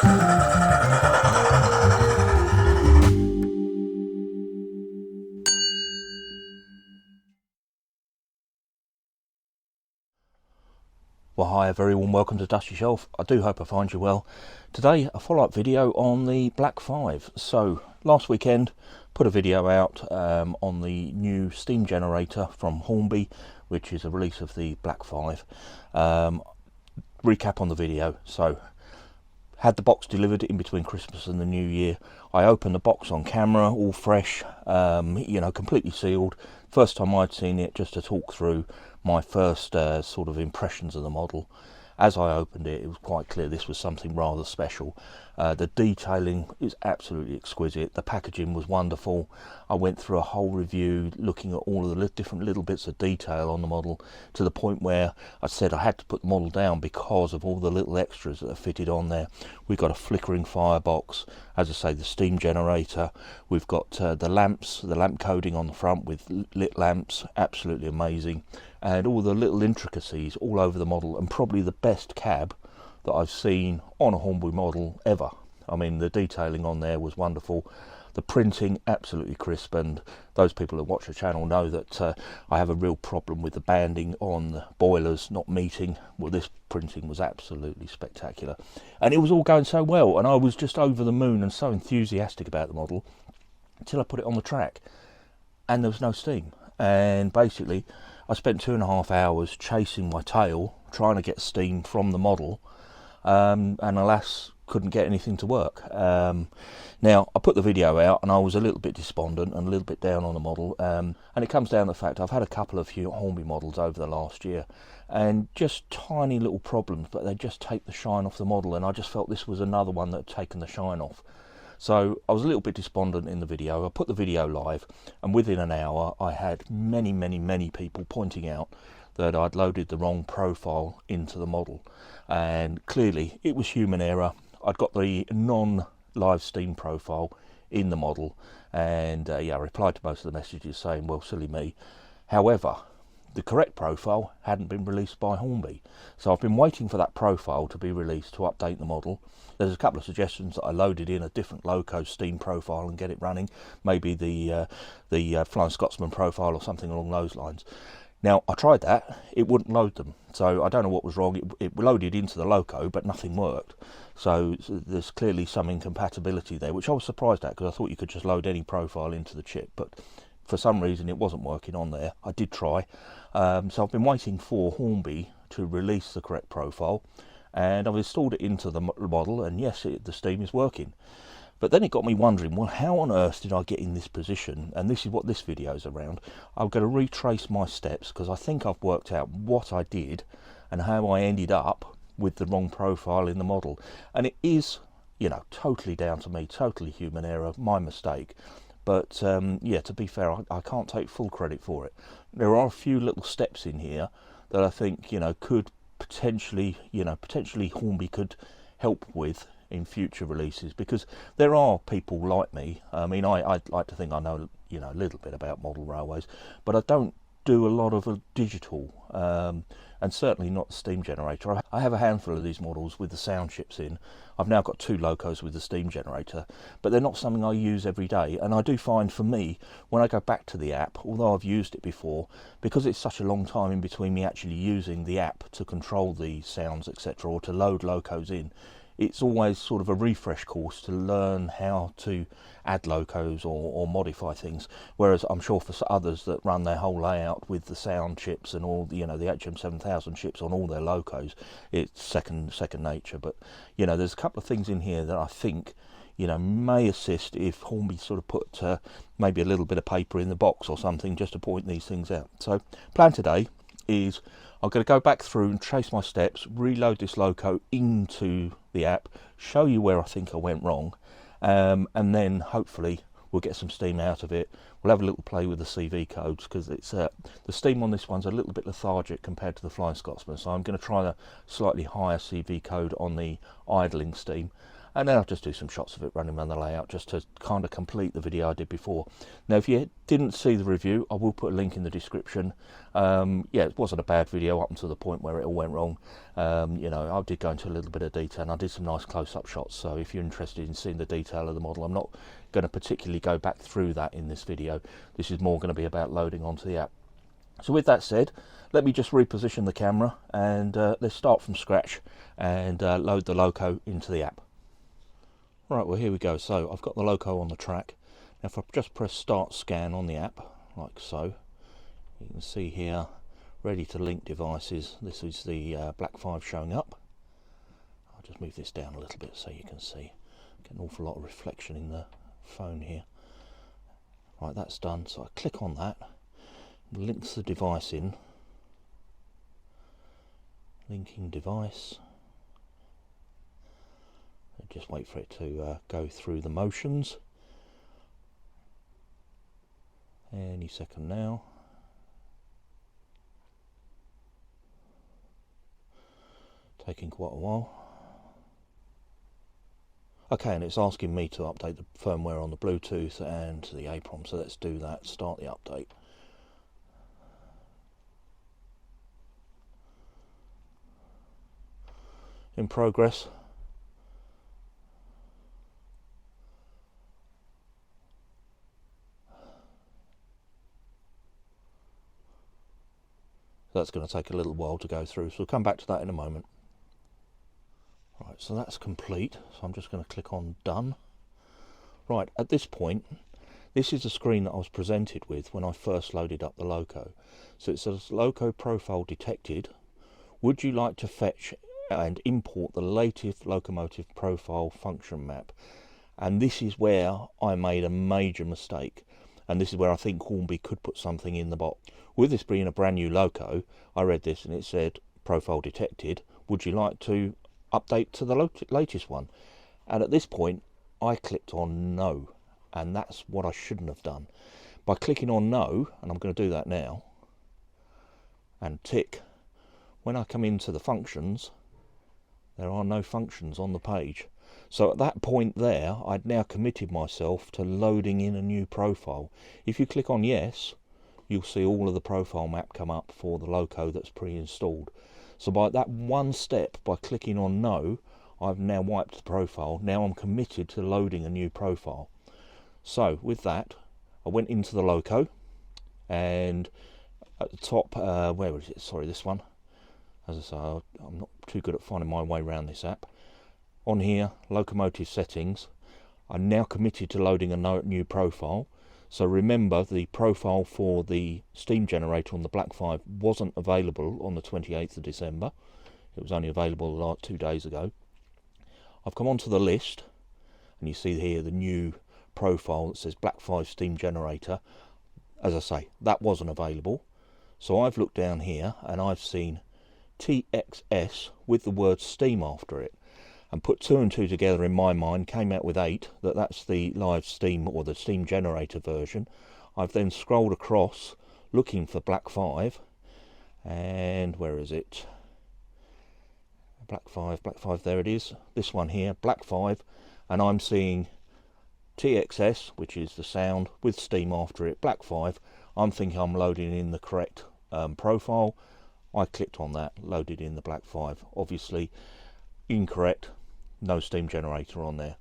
Well, hi, a very warm welcome to Dusty Shelf. I do hope I find you well. Today, a follow-up video on the Black 5. So, last weekend, put a video out on the new Steam Generator from Hornby, which is a release of the Black 5. Recap on the video. So, had the box delivered in between Christmas and the New Year. I opened the box on camera, all fresh, you know, completely sealed. First time I'd seen it, just to talk through my first sort of impressions of the model. As I opened it, it was quite clear this was something rather special. The detailing is absolutely exquisite. The packaging was wonderful. I went through a whole review looking at all of the different little bits of detail on the model, to the point where I said I had to put the model down because of all the little extras that are fitted on there. We've got a flickering firebox, as I say, the steam generator. We've got the lamps, the lamp coding on the front with lit lamps, absolutely amazing. And all the little intricacies all over the model, and probably the best cab that I've seen on a Hornby model ever. I mean, the detailing on there was wonderful. The printing, absolutely crisp, and those people that watch the channel know that I have a real problem with the banding on the boilers not meeting. Well, this printing was absolutely spectacular. And it was all going so well, and I was just over the moon and so enthusiastic about the model until I put it on the track, and there was no steam. And basically, I spent 2.5 hours chasing my tail, trying to get steam from the model, and alas, couldn't get anything to work. Now, I put the video out and I was a little bit despondent and a little bit down on the model, and it comes down to the fact I've had a couple of Hornby models over the last year, and just tiny little problems, but they just take the shine off the model, and I just felt this was another one that had taken the shine off. So I was a little bit despondent in the video. I put the video live, and within an hour I had many people pointing out that I'd loaded the wrong profile into the model, and clearly it was human error. I'd got the non-live Steam profile in the model, and yeah, I replied to most of the messages saying, well, silly me. However, the correct profile hadn't been released by Hornby, so I've been waiting for that profile to be released to update the model. There's a couple of suggestions that I loaded in a different loco Steam profile and get it running, maybe the Flying Scotsman profile or something along those lines. Now, I tried that, it wouldn't load them, so I don't know what was wrong. It loaded into the loco, but nothing worked. So there's clearly some incompatibility there, which I was surprised at, because I thought you could just load any profile into the chip, but for some reason it wasn't working on there. I did try, so I've been waiting for Hornby to release the correct profile, and I've installed it into the model, and yes, the Steam is working. But then it got me wondering, well, how on earth did I get in this position? And this is what this video is around. I'm going to retrace my steps, because I think I've worked out what I did and how I ended up with the wrong profile in the model. And it is, you know, totally down to me, totally human error, my mistake. But yeah, to be fair, I can't take full credit for it. There are a few little steps in here that I think, you know, could potentially Hornby could help with in future releases, because there are people like me. I mean, I'd like to think I know, you know, a little bit about model railways, but I don't do a lot of digital, and certainly not the steam generator. I have a handful of these models with the sound chips in. I've now got 2 locos with the steam generator, but they're not something I use every day. And I do find, for me, when I go back to the app, although I've used it before, because it's such a long time in between me actually using the app to control the sounds, etc., or to load locos in, it's always sort of a refresh course to learn how to add locos or modify things. Whereas I'm sure for others that run their whole layout with the sound chips and all, you know, the HM7000 chips on all their locos, it's second nature. But, you know, there's a couple of things in here that I think, you know, may assist if Hornby sort of put maybe a little bit of paper in the box or something just to point these things out. So plan today is I'm going to go back through and trace my steps, reload this loco into the app, show you where I think I went wrong, and then hopefully we'll get some steam out of it. We'll have a little play with the CV codes, because it's the steam on this one's a little bit lethargic compared to the Flying Scotsman, so I'm going to try the slightly higher CV code on the idling steam. and then I'll just do some shots of it running around the layout just to kind of complete the video I did before. Now if you didn't see the review, I will put a link in the description. Yeah, it wasn't a bad video up until the point where it all went wrong. You know, I did go into a little bit of detail and I did some nice close-up shots, so if you're interested in seeing the detail of the model, I'm not going to particularly go back through that in this video. This is more going to be about loading onto the app. So with that said, let me just reposition the camera and let's start from scratch and load the loco into the app. Right, well here we go. So I've got the loco on the track. Now if I just press start scan on the app, like so, you can see here, ready to link devices. This is the Black 5 showing up. I'll just move this down a little bit so you can see. Get an awful lot of reflection in the phone here. Right, that's done. So I click on that, links the device in. Linking device. Just wait for it to go through the motions. Any second now. Taking quite a while. Okay, and it's asking me to update the firmware on the Bluetooth and the APROM, so let's do that. Start the update. In progress. That's going to take a little while to go through, so we'll come back to that in a moment. Right, so that's complete, so I'm just going to click on done. Right, at this point, this is the screen that I was presented with when I first loaded up the loco. So it says loco profile detected. Would you like to fetch and import the latest locomotive profile function map? And this is where I made a major mistake, and this is where I think Hornby could put something in the box. With this being a brand new loco, I read this and it said profile detected, would you like to update to the latest one? And at this point I clicked on no, and that's what I shouldn't have done. By clicking on no, and I'm going to do that now, and tick, when I come into the functions, there are no functions on the page. So at that point there, I'd now committed myself to loading in a new profile. If you click on yes, you'll see all of the profile map come up for the loco that's pre-installed. So by that one step, by clicking on no, I've now wiped the profile. Now I'm committed to loading a new profile. So with that, I went into the loco, and at the top, where was it? Sorry, this one. As I say, I'm not too good at finding my way around this app. On here, locomotive settings, I'm now committed to loading a new profile. So remember, the profile for the Steam Generator on the Black 5 wasn't available on the 28th of December. It was only available like 2 days ago. I've come onto the list, and you see here the new profile that says Black 5 Steam Generator. As I say, that wasn't available. So I've looked down here and I've seen TXS with the word Steam after it, and put 2 and 2 together in my mind, came out with 8, that's the live Steam or the Steam Generator version. I've then scrolled across looking for Black 5, and where is it? Black 5, there it is, this one here, Black 5, and I'm seeing TXS, which is the sound, with Steam after it, Black 5. I'm thinking I'm loading in the correct profile. I clicked on that, loaded in the Black 5. Obviously incorrect, no Steam Generator on there.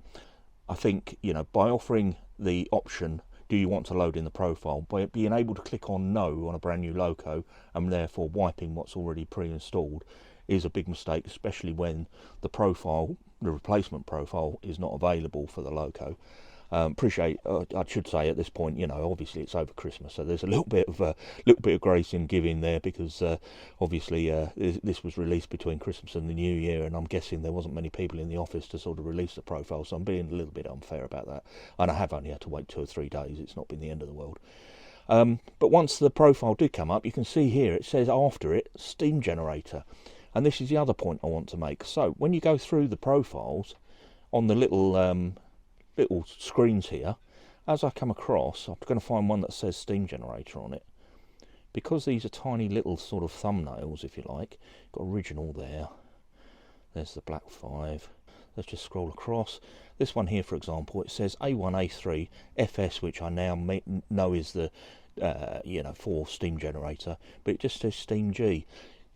I think, you know, by offering the option, do you want to load in the profile, by being able to click on no on a brand new loco and therefore wiping what's already pre-installed is a big mistake, especially when the profile, the replacement profile, is not available for the loco. I should say at this point, you know, obviously it's over Christmas, so there's a little bit of grace in giving there, because obviously this was released between Christmas and the New Year, and I'm guessing there wasn't many people in the office to sort of release the profile, so I'm being a little bit unfair about that. And I have only had to wait 2 or 3 days. It's not been the end of the world. But once the profile did come up, you can see here it says after it Steam Generator, and this is the other point I want to make. So when you go through the profiles on the little screens here, as I come across, I'm going to find one that says Steam Generator on it. Because these are tiny little sort of thumbnails, if you like, got original there, there's the Black 5, Let's just scroll across. This one here, for example, it says A1A3FS, which I now know is the for Steam Generator, but it just says Steam G.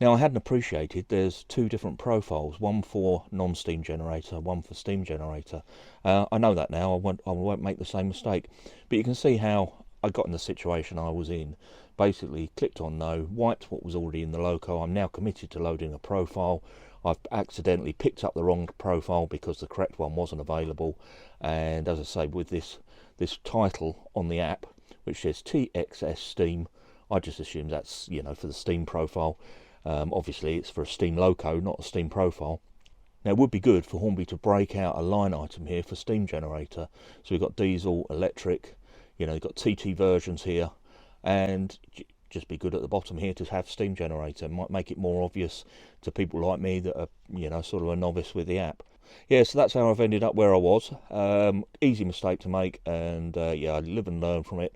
Now, I hadn't appreciated there's two different profiles, one for non-Steam Generator, one for Steam Generator. I know that now. I won't make the same mistake. But you can see how I got in the situation I was in. Basically, clicked on no, wiped what was already in the loco. I'm now committed to loading a profile. I've accidentally picked up the wrong profile because the correct one wasn't available. And as I say, with this title on the app, which says TXS Steam, I just assume that's, for the Steam profile. Obviously, it's for a Steam loco, not a Steam profile. Now, it would be good for Hornby to break out a line item here for Steam Generator. So we've got diesel, electric, you've got TT versions here, and just be good at the bottom here to have Steam Generator. Might make it more obvious to people like me that are, sort of a novice with the app. Yeah, so that's how I've ended up where I was. Easy mistake to make, and I live and learn from it.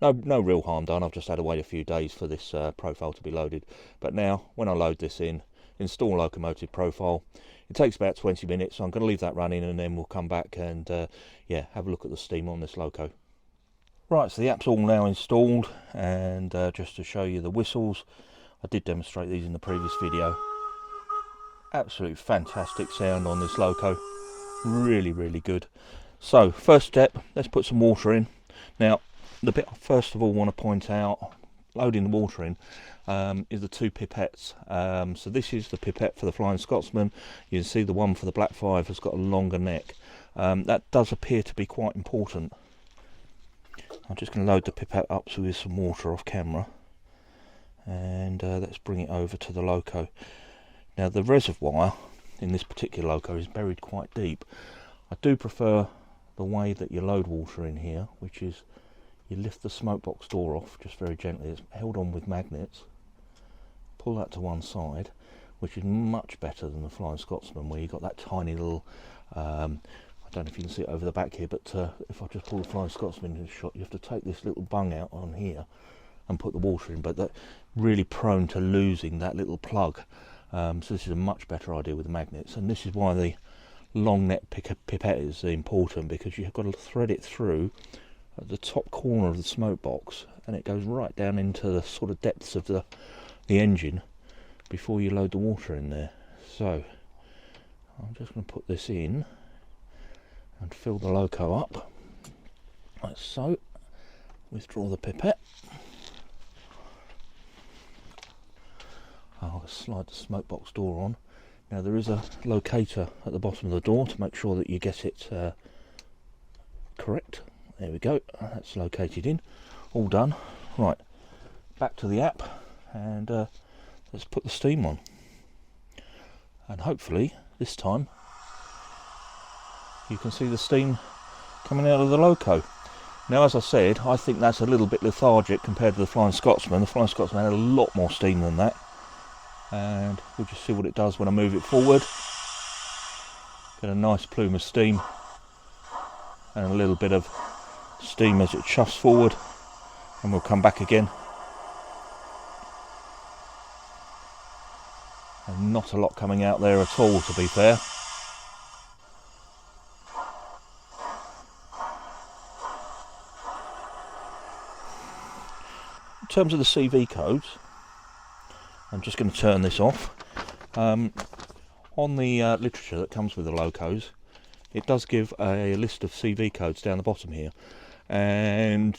No real harm done. I've just had to wait a few days for this profile to be loaded. But now, when I load this in, install locomotive profile, it takes about 20 minutes. So I'm going to leave that running, and then we'll come back and have a look at the Steam on this loco. Right, so the app's all now installed, and just to show you the whistles, I did demonstrate these in the previous video. Absolutely fantastic sound on this loco. Really, really good. So, first step, let's put some water in. Now, the bit I first of all want to point out, loading the water in, is the two pipettes. So this is the pipette for the Flying Scotsman. You can see the one for the Black 5 has got a longer neck. That does appear to be quite important. I'm just going to load the pipette up with some water off camera, and let's bring it over to the loco. Now, the reservoir in this particular loco is buried quite deep. I do prefer the way that you load water in here, which is you lift the smoke box door off just very gently. It's held on with magnets. Pull that to one side, which is much better than the Flying Scotsman, where you've got that tiny little, I don't know if you can see it over the back here, but if I just pull the Flying Scotsman into the shot, you have to take this little bung out on here and put the water in, but they're really prone to losing that little plug. So this is a much better idea with the magnets, and this is why the long neck pipette is important, because you've got to thread it through at the top corner of the smoke box, and it goes right down into the sort of depths of the engine before you load the water in there. So I'm just going to put this in and fill the loco up like so. Withdraw the pipette. I'll slide the smoke box door on. Now, there is a locator at the bottom of the door to make sure that you get it correct. There we go, that's located in. All done. Right, back to the app, and let's put the steam on. And hopefully, this time, you can see the steam coming out of the loco. Now, as I said, I think that's a little bit lethargic compared to the Flying Scotsman. The Flying Scotsman had a lot more steam than that. And we'll just see what it does when I move it forward. Get a nice plume of steam, and a little bit of steam as it chuffs forward, and we'll come back again. And not a lot coming out there at all, to be fair. In terms of the CV codes, I'm just going to turn this off. On the literature that comes with the locos, it does give a list of CV codes down the bottom here, and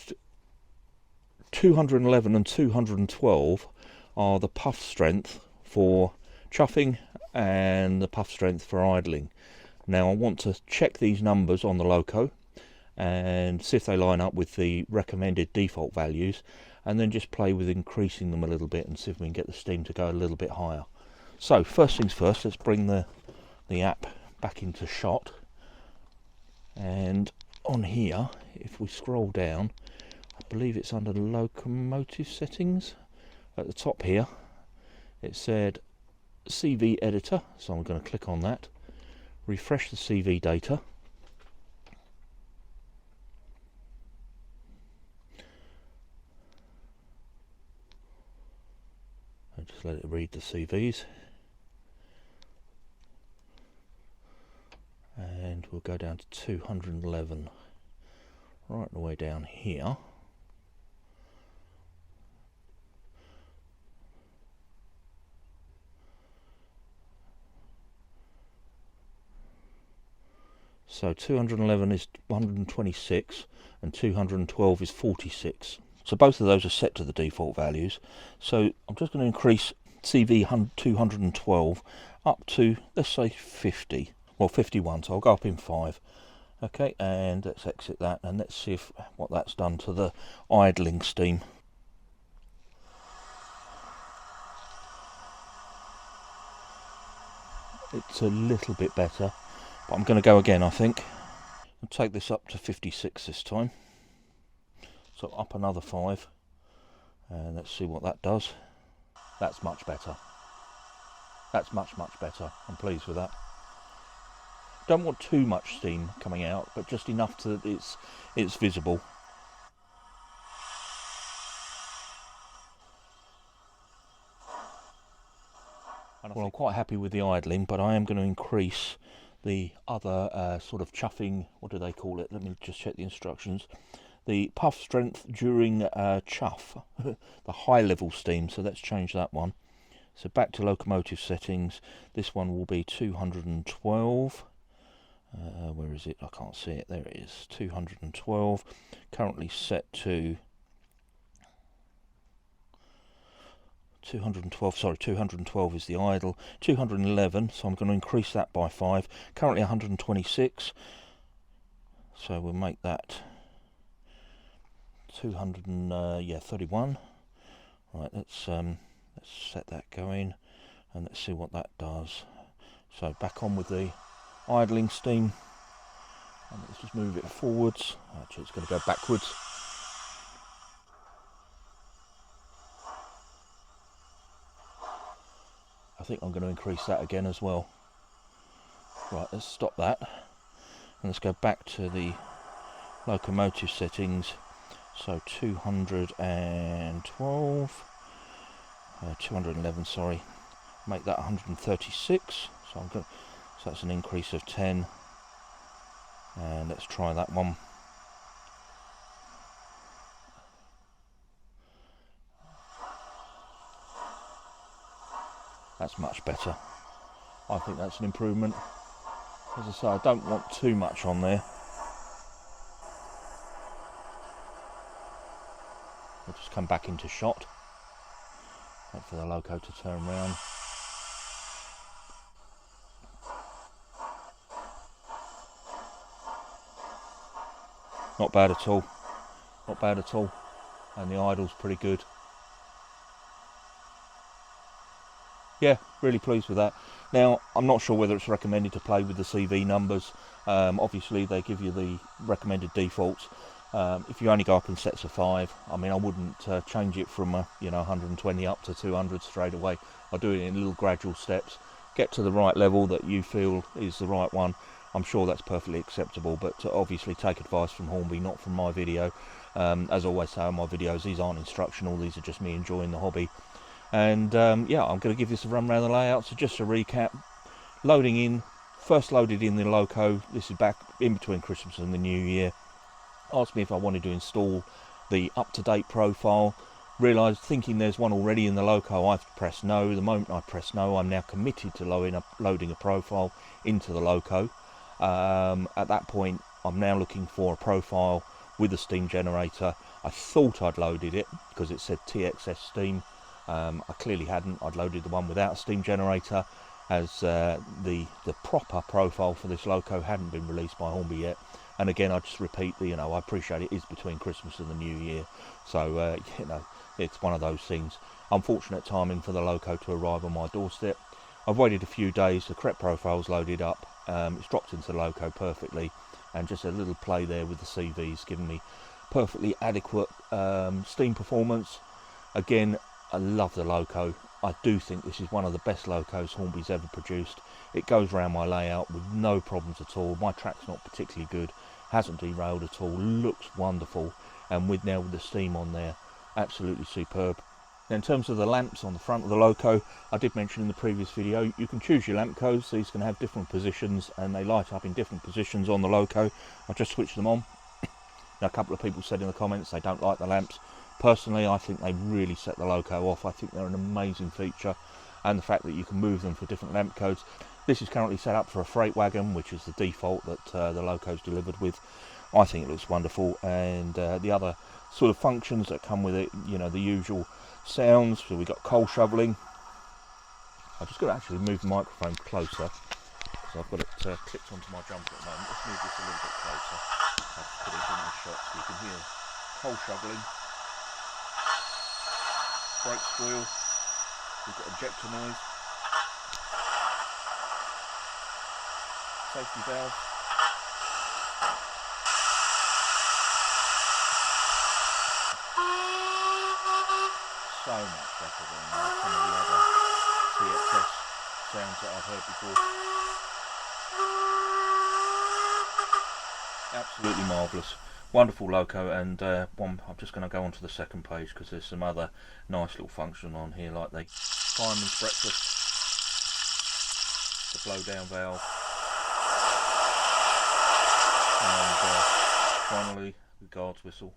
211 and 212 are the puff strength for chuffing and the puff strength for idling. Now, I want to check these numbers on the loco and see if they line up with the recommended default values, and then just play with increasing them a little bit and see if we can get the steam to go a little bit higher. So first things first, let's bring the app back into shot, and on here, if we scroll down, I believe it's under the locomotive settings at the top here. It said CV editor, so I'm going to click on that, refresh the CV data, and just let it read the CVs. and we'll go down to 211 right the way down here. So 211 is 126 and 212 is 46. So both of those are set to the default values. So I'm just going to increase CV 212 up to, let's say 50. Well, 51, so I'll go up in 5. Okay, and let's exit that and let's see what that's done to the idling steam. It's a little bit better, but I'm going to go again, I think. I'll take this up to 56 this time. So up another 5, and let's see what that does. That's much better. That's much better. I'm pleased with that. Don't want too much steam coming out, but just enough to that it's visible. Well, I'm quite happy with the idling, but I am going to increase the other sort of chuffing, what do they call it? Let me just check the instructions. The puff strength during chuff, the high level steam, so let's change that one. So back to locomotive settings, this one will be 212. Where is it? I can't see it. There it is, 212. Currently set to 212, sorry, 212 is the idle. 211, so I'm going to increase that by 5. Currently 126, so we'll make that 231. Right, let's set that going and let's see what that does. So back on with the idling steam, and let's just move it forwards. Actually, it's going to go backwards. I think I'm going to increase that again as well. Right, let's stop that and let's go back to the locomotive settings. So 212, 211, sorry, make that 136. So so that's an increase of 10, and let's try that one. That's much better. I think that's an improvement. As I say, I don't want too much on there. We'll just come back into shot. Wait for the loco to turn round. Not bad at all. Not bad at all. And the idle's pretty good. Yeah, really pleased with that. Now, I'm not sure whether it's recommended to play with the CV numbers. Obviously, they give you the recommended defaults. If you only go up in sets of 5, I mean, I wouldn't change it from 120 up to 200 straight away. I do it in little gradual steps. Get to the right level that you feel is the right one. I'm sure that's perfectly acceptable, but obviously take advice from Hornby, not from my video. As I always say on my videos, these aren't instructional, these are just me enjoying the hobby. And yeah, I'm going to give this a run around the layout. So just a recap, loading in, first loaded in the loco, this is back in between Christmas and the New Year. Asked me if I wanted to install the up-to-date profile. Realised, thinking there's one already in the loco, I've pressed no. The moment I press no, I'm now committed to loading a profile into the loco. At that point, I'm now looking for a profile with a Steam Generator. I thought I'd loaded it because it said TXS Steam. I clearly hadn't. I'd loaded the one without a Steam Generator, as the proper profile for this loco hadn't been released by Hornby yet. And again, I just repeat, I appreciate it is between Christmas and the New Year, so it's one of those things. Unfortunate timing for the loco to arrive on my doorstep. I've waited a few days, the correct profile's loaded up, it's dropped into the loco perfectly, and just a little play there with the CVs, giving me perfectly adequate steam performance. Again, I love the loco. I do think this is one of the best locos Hornby's ever produced. It goes around my layout with no problems at all. My track's not particularly good, hasn't derailed at all, looks wonderful, and with the steam on there, absolutely superb. Now, in terms of the lamps on the front of the Loco, I did mention in the previous video, you can choose your lamp codes. These can have different positions and they light up in different positions on the Loco. I just switched them on. Now, a couple of people said in the comments they don't like the lamps. Personally, I think they really set the Loco off. I think they're an amazing feature, and the fact that you can move them for different lamp codes. This is currently set up for a freight wagon, which is the default that the Loco's delivered with. I think it looks wonderful, and the other sort of functions that come with it, you know, the usual sounds. So we've got coal shoveling. I'm just going to actually move the microphone closer, because I've got it clipped onto my jumper at the moment. Let's move this a little bit closer. I'll just put it in the shot so you can hear coal shoveling, brake squeal, we've got ejector noise, safety valve, so much better than some of the other TXS sounds that I've heard before. Absolutely marvellous. Wonderful Loco, and I'm just going to go on to the second page because there's some other nice little function on here, like the fireman's breakfast, the blow down valve, and finally the guard's whistle.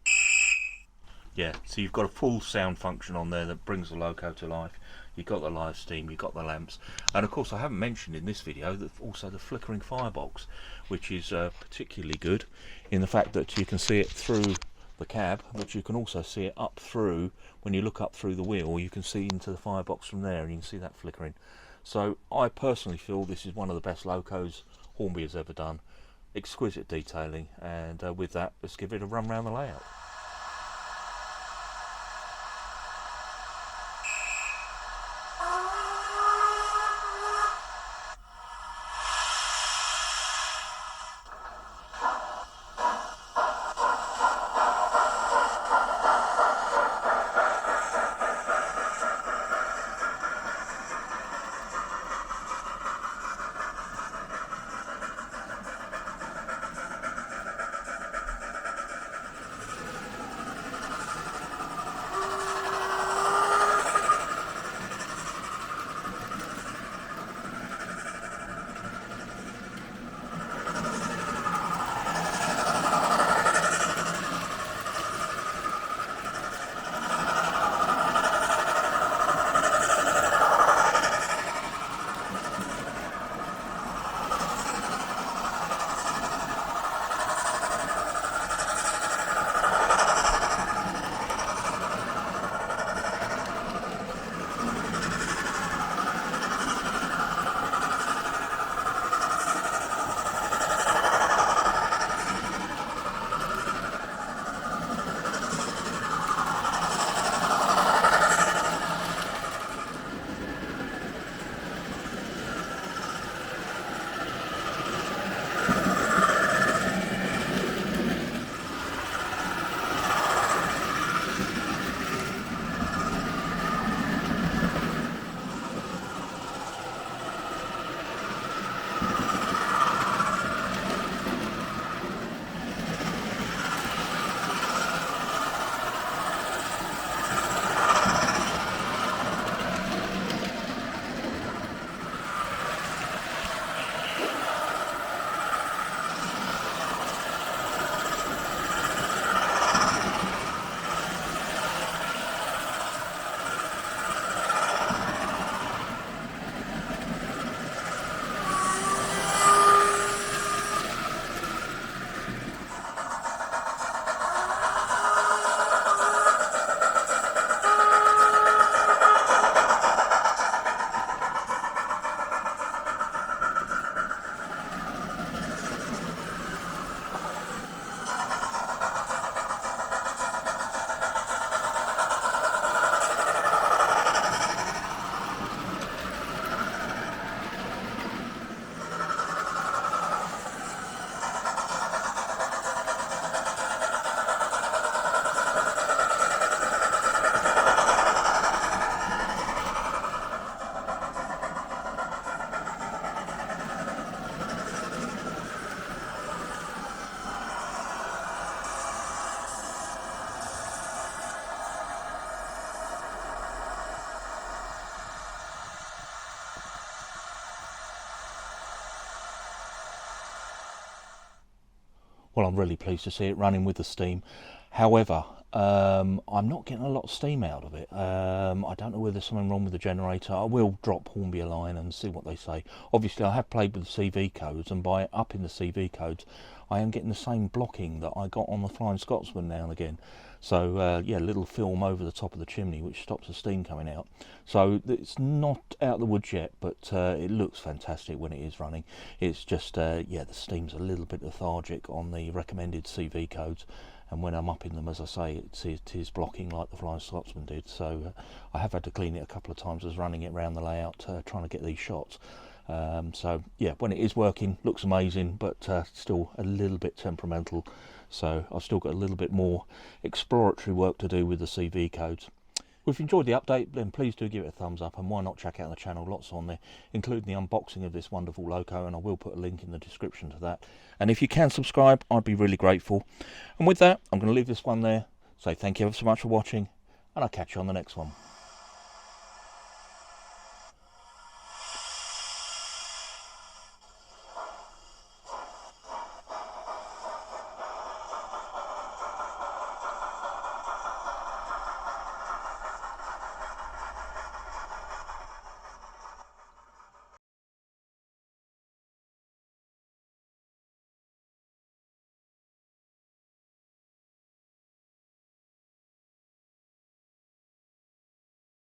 Yeah, so you've got a full sound function on there that brings the Loco to life. You've got the live steam, you've got the lamps, and of course I haven't mentioned in this video that also the flickering firebox, which is particularly good in the fact that you can see it through the cab, but you can also see it up through, when you look up through the wheel, you can see into the firebox from there, and you can see that flickering. So I personally feel this is one of the best Locos Hornby has ever done. Exquisite detailing, and with that, let's give it a run round the layout. Well, I'm really pleased to see it running with the steam. However, I'm not getting a lot of steam out of it. I don't know whether there's something wrong with the generator. I will drop Hornby a line and see what they say. Obviously, I have played with the CV codes, and by upping the CV codes, I am getting the same blocking that I got on the Flying Scotsman now and again. So yeah, a little film over the top of the chimney which stops the steam coming out. So it's not out of the woods yet, but it looks fantastic when it is running. It's just yeah, the steam's a little bit lethargic on the recommended CV codes, and when I'm upping them, as I say, it is blocking like the Flying Scotsman did. So I have had to clean it a couple of times as running it around the layout, trying to get these shots. So yeah, when it is working, looks amazing, but still a little bit temperamental. So I've still got a little bit more exploratory work to do with the CV codes. Well, if you enjoyed the update, then please do give it a thumbs up, and why not check out the channel, lots on there, including the unboxing of this wonderful loco, and I will put a link in the description to that. And if you can subscribe, I'd be really grateful. And with that, I'm going to leave this one there, say thank you ever so much for watching, and I'll catch you on the next one.